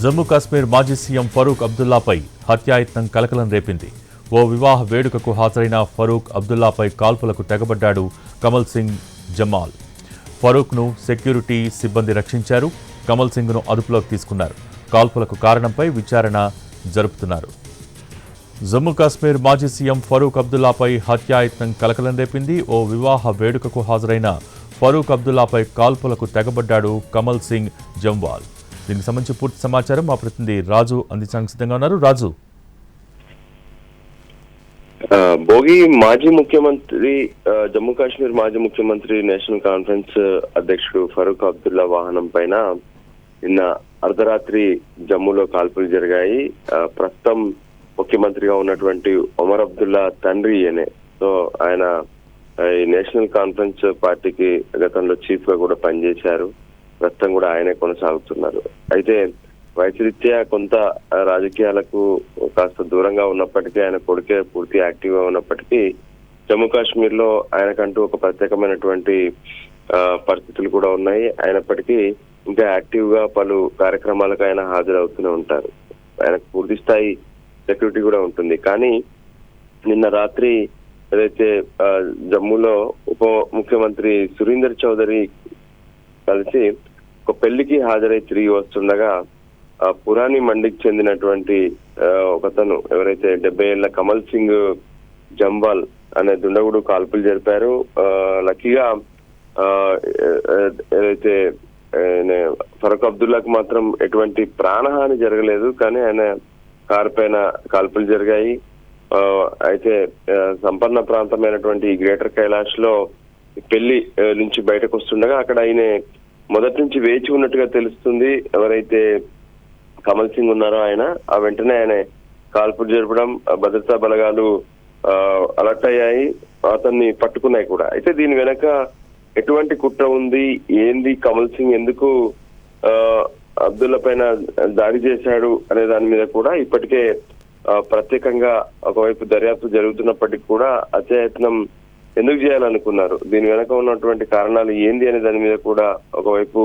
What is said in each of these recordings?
జమ్మూ కాశ్మీర్ మాజీ సీఎం ఫరూక్ అబ్దుల్లాపై హత్యాయత్నం కలకలం రేపింది. ఓ వివాహ వేడుకకు హాజరైన ఫరూక్ అబ్దుల్లాపై కాల్పులకు తెగబడ్డాడు కమల్ సింగ్ జమాల్. ఫరూక్ను సెక్యూరిటీ సిబ్బంది రక్షించారు. కమల్ సింగ్ను అదుపులోకి తీసుకున్నారు. కాల్పులకు కారణంపై విచారణ జరుపుతున్నారు. జమ్మూ కాశ్మీర్ మాజీ సీఎం ఫరూక్ అబ్దుల్లాపై హత్యాయత్నం కలకలం రేపింది. ఓ వివాహ వేడుకకు హాజరైన ఫరూక్ అబ్దుల్లాపై కాల్పులకు తెగబడ్డాడు కమల్ సింగ్ జంవాల్. దీనికి సంబంధించి పూర్తి సమాచారం మా ప్రతినిధి రాజు అందించడానికి సిద్ధంగా ఉన్నారు. రాజు, భోగి మాజీ ముఖ్యమంత్రి జమ్మూ కాశ్మీర్ మాజీ ముఖ్యమంత్రి నేషనల్ కాన్ఫరెన్స్ అధ్యక్షుడు ఫరూక్ అబ్దుల్లా వాహనం పైన నిన్న అర్ధరాత్రి జమ్మూలో కాల్పులు జరిగాయి. ప్రస్తుతం ముఖ్యమంత్రిగా ఉన్నటువంటి ఒమర్ అబ్దుల్లా తండ్రి అనే ఆయన ఈ నేషనల్ కాన్ఫరెన్స్ పార్టీకి గతంలో చీఫ్ గా కూడా పనిచేశారు. ప్రస్తుతం కూడా ఆయనే కొనసాగుతున్నారు. అయితే వయసురీత్యా కొంత రాజకీయాలకు కాస్త దూరంగా ఉన్నప్పటికీ ఆయన కొడుకే పూర్తి యాక్టివ్ గా ఉన్నప్పటికీ జమ్మూ కాశ్మీర్ లో ఆయనకంటూ ఒక ప్రత్యేకమైనటువంటి పరిస్థితులు కూడా ఉన్నాయి. అయినప్పటికీ ఇంకా యాక్టివ్ గా పలు కార్యక్రమాలకు ఆయన హాజరవుతూనే ఉంటారు. ఆయనకు పూర్తి స్థాయి సెక్యూరిటీ కూడా ఉంటుంది. కానీ నిన్న రాత్రి ఏదైతే జమ్మూలో ఉప ముఖ్యమంత్రి సురీందర్ చౌదరి కలిసి ఒక పెళ్లికి హాజరై తిరిగి వస్తుండగా పురాణి మండికి చెందినటువంటి ఒకతను ఎవరైతే 70 ఏళ్ల కమల్ సింగ్ జంవాల్ అనే దుండగుడు కాల్పులు జరిపారు. లక్కీగా ఏదైతే ఫరూక్ అబ్దుల్లాకు మాత్రం ఎటువంటి ప్రాణహాని జరగలేదు. కానీ ఆయన కారు పైన కాల్పులు జరిగాయి. అయితే సంపన్న ప్రాంతమైనటువంటి గ్రేటర్ కైలాష్ లో పెళ్లి నుంచి బయటకు వస్తుండగా అక్కడ ఆయన మొదటి నుంచి వేచి ఉన్నట్టుగా తెలుస్తుంది. ఎవరైతే కమల్ సింగ్ ఉన్నారో ఆయన వెంటనే ఆయన కాల్పులు జరపడం, భద్రతా బలగాలు అలర్ట్ అయ్యాయి, అతన్ని పట్టుకున్నాయి కూడా. అయితే దీని వెనక ఎటువంటి కుట్ర ఉంది, ఏంది, కమల్ సింగ్ ఎందుకు అబ్దుల్లా పైన దాడి చేశాడు అనే దాని మీద కూడా ఇప్పటికే ప్రత్యేకంగా ఒకవైపు దర్యాప్తు జరుగుతున్నప్పటికీ కూడా హత్యాయత్నం ఎందుకు చేయాలనుకున్నారు, దీని వెనక ఉన్నటువంటి కారణాలు ఏంది అనే దాని మీద కూడా ఒకవైపు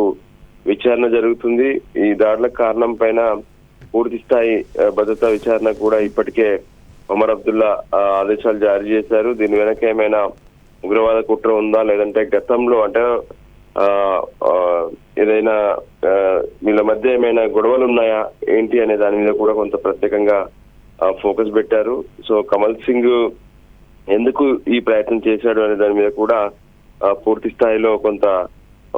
విచారణ జరుగుతుంది. ఈ దాడులకు కారణం పైన పూర్తి స్థాయి భద్రతా విచారణ కూడా ఇప్పటికే ఒమర్ అబ్దుల్లా ఆదేశాలు జారీ చేశారు. దీని వెనక ఏమైనా ఉగ్రవాద కుట్ర ఉందా, లేదంటే గతంలో అంటే ఏదైనా వీళ్ళ మధ్య ఏమైనా గొడవలు ఉన్నాయా ఏంటి అనే దాని మీద కూడా కొంత ప్రత్యేకంగా ఫోకస్ పెట్టారు. సో కమల్ సింగ్ ఎందుకు ఈ ప్రయత్నం చేశాడు అనే దాని మీద కూడా పూర్తి స్థాయిలో కొంత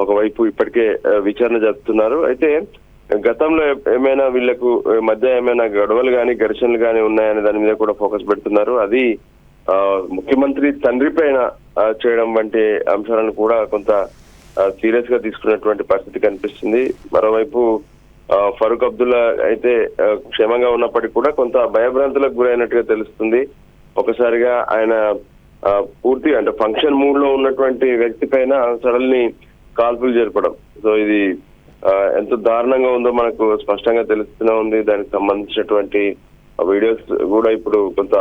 ఒకవైపు ఇప్పటికే విచారణ జరుపుతున్నారు. అయితే గతంలో ఏమైనా వీళ్లకు మధ్య ఏమైనా గొడవలు కానీ ఘర్షణలు కానీ ఉన్నాయనే దాని మీద కూడా ఫోకస్ పెడుతున్నారు. అది ముఖ్యమంత్రి తండ్రి పైన చేయడం వంటి అంశాలను కూడా కొంత సీరియస్ గా తీసుకున్నటువంటి పరిస్థితి కనిపిస్తుంది. మరోవైపు ఫరూక్ అబ్దుల్లా అయితే క్షేమంగా ఉన్నప్పటికీ కూడా కొంత భయభ్రాంతులకు గురైనట్టుగా తెలుస్తుంది. ఒకసారిగా ఆయన పూర్తి అంటే ఫంక్షన్ మూడ్ లో ఉన్నటువంటి వ్యక్తి పైన సడన్లీ కాల్పులు జరపడం, సో ఇది ఎంత దారుణంగా ఉందో మనకు స్పష్టంగా తెలుస్తూనే ఉంది. దానికి సంబంధించినటువంటి వీడియోస్ కూడా ఇప్పుడు కొంత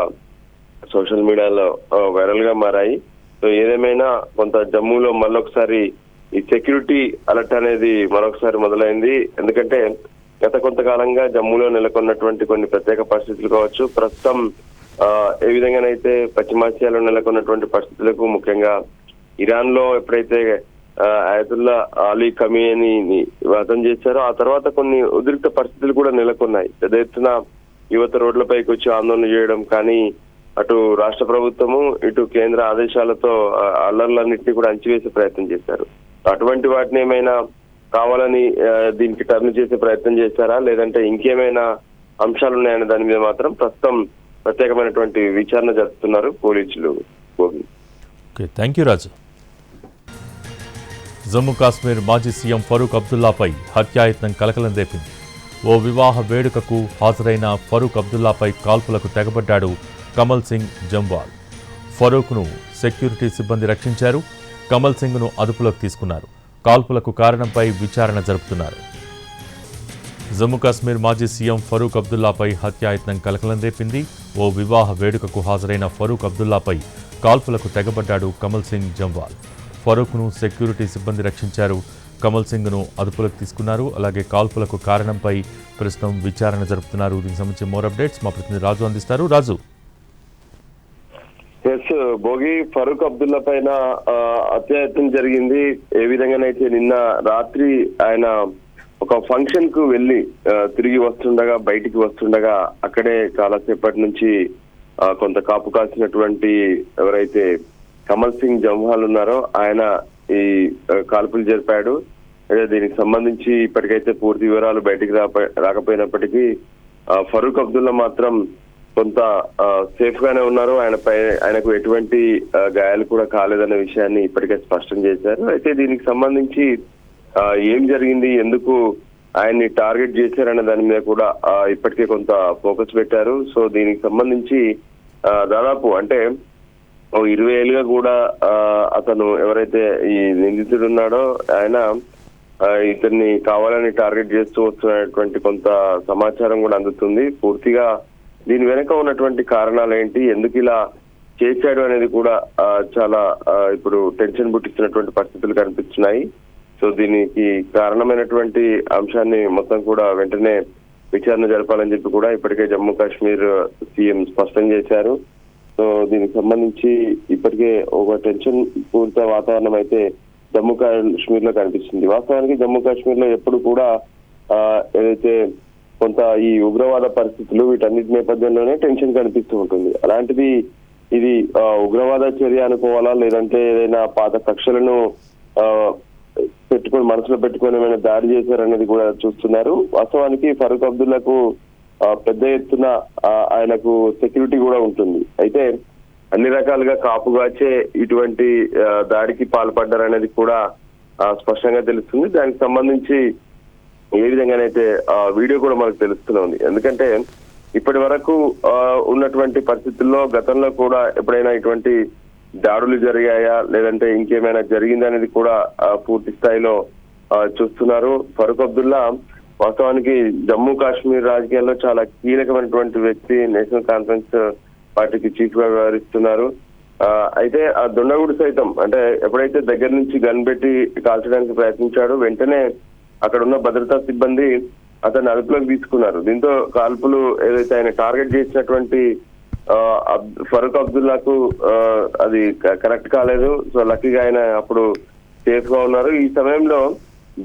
సోషల్ మీడియాలో వైరల్ గా మారాయి. సో ఏదేమైనా కొంత జమ్మూలో మళ్ళొకసారి ఈ సెక్యూరిటీ అలర్ట్ అనేది మరొకసారి మొదలైంది. ఎందుకంటే గత కొంతకాలంగా జమ్మూలో నెలకొన్నటువంటి కొన్ని ప్రత్యేక పరిస్థితులు కావచ్చు, ప్రస్తుతం ఏ విధంగానైతే పశ్చిమాసియాలో నెలకొన్నటువంటి పరిస్థితులకు, ముఖ్యంగా ఇరాన్ లో ఎప్పుడైతే అయతుల్లా అలీ ఖమేనీని వధం చేశారో ఆ తర్వాత కొన్ని ఉద్రిక్త పరిస్థితులు కూడా నెలకొన్నాయి. పెద్ద ఎత్తున యువత రోడ్లపైకి వచ్చి ఆందోళన చేయడం, కానీ అటు రాష్ట్ర ప్రభుత్వము ఇటు కేంద్ర ఆదేశాలతో అల్లర్లన్నింటినీ కూడా అణచివేసే ప్రయత్నం చేశారు. అటువంటి వాటిని ఏమైనా కావాలని దీనికి టర్న్ చేసే ప్రయత్నం చేశారా, లేదంటే ఇంకేమైనా అంశాలు ఉన్నాయనే దాని మీద మాత్రం ప్రస్తుతం ప్రత్యేకమైనటువంటి విచారణ జరుపుతున్నారు పోలీసులు. థ్యాంక్ యూ రాజు. జమ్మూ కాశ్మీర్ మాజీ సీఎం ఫరూక్ అబ్దుల్లాపై హత్యాయత్నం కలకలం రేపింది. ఓ వివాహ వేడుకకు హాజరైన ఫరూక్ అబ్దుల్లాపై కాల్పులకు తెగబడ్డాడు కమల్ సింగ్ జంవాల్. ఫరూక్ను సెక్యూరిటీ సిబ్బంది రక్షించారు. కమల్ సింగ్ను అదుపులోకి తీసుకున్నారు. కాల్పులకు కారణంపై విచారణ జరుపుతున్నారు. జమ్మూ కాశ్మీర్ మాజీ సీఎం ఫరూక్ అబ్దుల్లాపై హత్యాయత్నం కలకలం రేపింది. ఓ వివాహ వేడుకకు హాజరైన ఫరూక్ అబ్దుల్లాపై కాల్పులకు తెగబడ్డాడు కమల్ సింగ్ జంవాల్. ఫరూక్ను సెక్యూరిటీ సిబ్బంది రక్షించారు. కమల్ సింగ్ను అదుపులోకి తీసుకున్నారు. అలాగే కాల్పులకు కారణంపై ప్రస్తుతం విచారణ జరుపుతున్నారు. దీనికి సంబంధించి మోర్ అప్డేట్స్ మా ప్రతినిధి రాజు అందిస్తారు. రాజు, భోగి ఫరూక్ అబ్దుల్లా పైన అత్యాయత్నం జరిగింది. ఏ విధంగానైతే నిన్న రాత్రి ఆయన ఒక ఫంక్షన్ కు వెళ్లి తిరిగి వస్తుండగా బయటికి వస్తుండగా అక్కడే చాలాసేపటి నుంచి కొంత కాపు కాసినటువంటి ఎవరైతే కమల్ సింగ్ జమ్వాల్ ఉన్నారో ఆయన ఈ కాల్పులు జరిపాడు. దీనికి సంబంధించి ఇప్పటికైతే పూర్తి వివరాలు బయటికి రాకపోయినప్పటికీ ఫరూక్ అబ్దుల్లా మాత్రం కొంత సేఫ్ గానే ఉన్నారు. ఆయనకు ఎటువంటి గాయాలు కూడా కాలేదన్న విషయాన్ని ఇప్పటికే స్పష్టం చేశారు. అయితే దీనికి సంబంధించి ఏం జరిగింది, ఎందుకు ఆయన్ని టార్గెట్ చేశారన్న దాని మీద కూడా ఇప్పటికే కొంత ఫోకస్ పెట్టారు. సో దీనికి సంబంధించి దాదాపు అంటే 20 ఏళ్ళుగా కూడా అతను ఎవరైతే ఈ నిందితుడు ఉన్నాడో ఆయన ఇతన్ని కావాలని టార్గెట్ చేస్తూ వస్తున్నటువంటి కొంత సమాచారం కూడా అందుతుంది. పూర్తిగా దీని వెనక ఉన్నటువంటి కారణాలు ఏంటి, ఎందుకు ఇలా చేశాడు అనేది కూడా చాలా ఇప్పుడు టెన్షన్ పుట్టిస్తున్నటువంటి పరిస్థితులు కనిపిస్తున్నాయి. సో దీనికి కారణమైనటువంటి అంశాన్ని మొత్తం కూడా వెంటనే విచారణ జరపాలని చెప్పి కూడా ఇప్పటికే జమ్మూ కాశ్మీర్ సీఎం స్పష్టం చేశారు. సో దీనికి సంబంధించి ఇప్పటికే ఒక టెన్షన్ పూరిత వాతావరణం అయితే జమ్మూ కాశ్మీర్ లో కనిపిస్తుంది. వాస్తవానికి జమ్మూ కాశ్మీర్ లో ఎప్పుడు కూడా ఏదైతే కొంత ఈ ఉగ్రవాద పరిస్థితులు వీటన్నిటి నేపథ్యంలోనే టెన్షన్ కనిపిస్తూ ఉంటుంది. అలాంటిది ఇది ఉగ్రవాద చర్య అనుకోవాలా, లేదంటే ఏదైనా పాత కక్షలను మనసులో పెట్టుకొని ఏమైనా దాడి చేశారనేది కూడా చూస్తున్నారు. వాస్తవానికి ఫరూక్ అబ్దుల్లాకు పెద్ద ఎత్తున ఆయనకు సెక్యూరిటీ కూడా ఉంటుంది. అయితే అన్ని రకాలుగా కాపుగాచే ఇటువంటి దాడికి పాల్పడ్డారనేది కూడా స్పష్టంగా తెలుస్తుంది. దానికి సంబంధించి ఏ విధంగానైతే వీడియో కూడా మనకు తెలుస్తూనే ఉంది. ఎందుకంటే ఇప్పటి వరకు ఉన్నటువంటి పరిస్థితుల్లో గతంలో కూడా ఎప్పుడైనా ఇటువంటి దాడులు జరిగాయా, లేదంటే ఇంకేమైనా జరిగిందనేది కూడా పూర్తి స్థాయిలో చూస్తున్నారు. ఫరూక్ అబ్దుల్లా వాస్తవానికి జమ్మూ కాశ్మీర్ రాజకీయాల్లో చాలా కీలకమైనటువంటి వ్యక్తి. నేషనల్ కాన్ఫరెన్స్ పార్టీకి చీఫ్ గా వ్యవహరిస్తున్నారు. అయితే ఆ దుండగుడు సైతం అంటే ఎప్పుడైతే దగ్గర నుంచి గన్ పెట్టి కాల్చడానికి ప్రయత్నించాడో వెంటనే అక్కడ ఉన్న భద్రతా సిబ్బంది అతన్ని అదుపులోకి తీసుకున్నారు. దీంతో కాల్పులు ఏదైతే ఆయన టార్గెట్ చేసినటువంటి ఫరూక్ అబ్దుల్లాకు అది కరెక్ట్ కాలేదు. సో లక్కీగా ఆయన అప్పుడు సేఫ్ గా ఉన్నారు. ఈ సమయంలో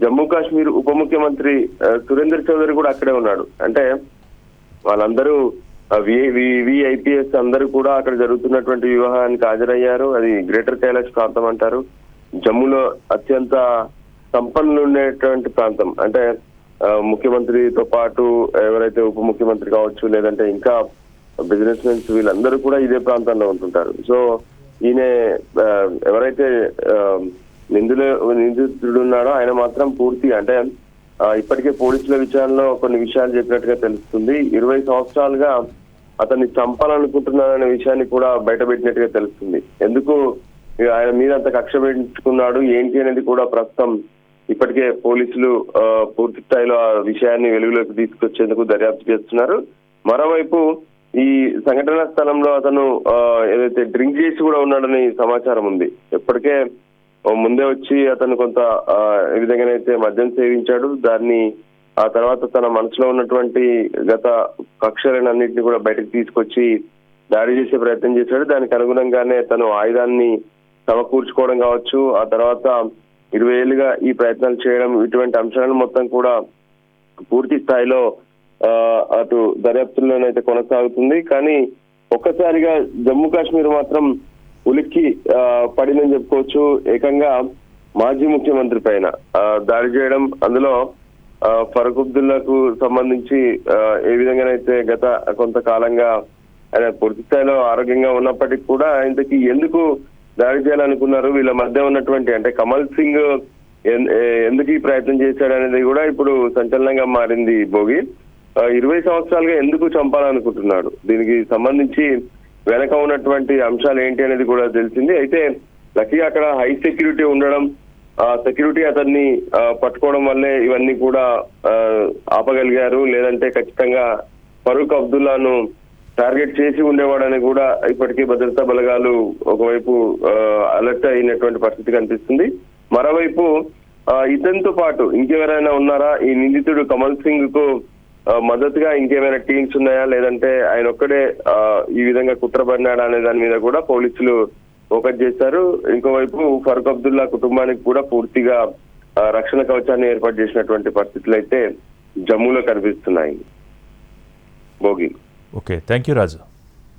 జమ్మూ కాశ్మీర్ ఉప ముఖ్యమంత్రి సురేందర్ చౌదరి కూడా అక్కడే ఉన్నాడు. అంటే వాళ్ళందరూ విఐపిఎస్ అందరూ కూడా అక్కడ జరుగుతున్నటువంటి వివాహానికి హాజరయ్యారు. అది గ్రేటర్ కైలాష్ ప్రాంతం అంటారు. జమ్మూలో అత్యంత సంపన్నులు ఉండేటువంటి ప్రాంతం. అంటే ముఖ్యమంత్రితో పాటు ఎవరైతే ఉప ముఖ్యమంత్రి కావచ్చు, లేదంటే ఇంకా బిజినెస్ మెన్స్ వీళ్ళందరూ కూడా ఇదే ప్రాంతంలో ఉంటుంటారు. సో ఈయన ఎవరైతే నిందితుడు ఉన్నాడో ఆయన మాత్రం పూర్తిగా అంటే ఇప్పటికే పోలీసుల విచారణలో కొన్ని విషయాలు చెప్పినట్టుగా తెలుస్తుంది. 20 సంవత్సరాలుగా అతన్ని చంపాలనుకుంటున్నారనే విషయాన్ని కూడా బయటపెట్టినట్టుగా తెలుస్తుంది. ఎందుకు ఆయన మీద అంత కక్ష పెంచుకున్నాడు ఏంటి అనేది కూడా ప్రస్తుతం ఇప్పటికే పోలీసులు పూర్తి స్థాయిలో ఆ విషయాన్ని వెలుగులోకి తీసుకొచ్చేందుకు దర్యాప్తు చేస్తున్నారు. మరోవైపు ఈ సంఘటనా స్థలంలో అతను ఏదైతే డ్రింక్ చేసి కూడా ఉన్నాడని సమాచారం ఉంది. ఇప్పటికే ముందే వచ్చి అతను కొంత ఏ విధంగానైతే మద్యం సేవించాడు. దాన్ని ఆ తర్వాత తన మనసులో ఉన్నటువంటి గత కక్షలన్నింటినీ కూడా బయటకు తీసుకొచ్చి దాడి చేసే ప్రయత్నం చేశాడు. దానికి అనుగుణంగానే తను ఆయుధాన్ని సమకూర్చుకోవడం కావచ్చు, ఆ తర్వాత 20 ఏళ్ళుగా ఈ ప్రయత్నాలు చేయడం, ఇటువంటి అంశాలను మొత్తం కూడా పూర్తి స్థాయిలో అటు దర్యాప్తుల్లోనైతే కొనసాగుతుంది. కానీ ఒక్కసారిగా జమ్మూ కాశ్మీర్ మాత్రం ఉలిక్కి పడిందని చెప్పుకోవచ్చు. ఏకంగా మాజీ ముఖ్యమంత్రి పైన దాడి చేయడం, అందులో ఫరూక్ అబ్దుల్లాకు సంబంధించి ఏ విధంగానైతే గత కొంతకాలంగా ఆయన పూర్తి స్థాయిలో ఆరోగ్యంగా ఉన్నప్పటికీ కూడా ఇంతకీ ఎందుకు దాడి చేయాలనుకున్నారు, వీళ్ళ మధ్య ఉన్నటువంటి అంటే కమల్ సింగ్ ఎందుకు ఈ ప్రయత్నం చేశాడు అనేది కూడా ఇప్పుడు సంచలనంగా మారింది. భోగి 20 సంవత్సరాలుగా ఎందుకు చంపాలనుకుంటున్నాడు, దీనికి సంబంధించి వెనక ఉన్నటువంటి అంశాలు ఏంటి అనేది కూడా తెలిసింది. అయితే లక్కీగా అక్కడ హై సెక్యూరిటీ ఉండడం, ఆ సెక్యూరిటీ అతన్ని పట్టుకోవడం వల్లే ఇవన్నీ కూడా ఆపగలిగారు. లేదంటే ఖచ్చితంగా ఫరూక్ అబ్దుల్లాను టార్గెట్ చేసి ఉండేవాడని కూడా ఇప్పటికీ భద్రతా బలగాలు ఒకవైపు అలర్ట్ అయినటువంటి పరిస్థితి కనిపిస్తుంది. మరోవైపు ఇతనితో పాటు ఇంకెవరైనా ఉన్నారా ఈ నిందితుడు కమల్ సింగ్ కు మద్దతుగా ఇంకేమైనా టీమ్స్ ఉన్నాయా, లేదంటే ఆయన ఒక్కడే ఈ విధంగా కుట్ర పడినాడా అనే దాని మీద కూడా పోలీసులు ఫోకస్ చేశారు. ఇంకోవైపు ఫరూక్ అబ్దుల్లా కుటుంబానికి కూడా పూర్తిగా రక్షణ కవచాన్ని ఏర్పాటు చేసినటువంటి పరిస్థితులు అయితే జమ్మూలో కనిపిస్తున్నాయి. Bhogi. Okay, thank you Raju.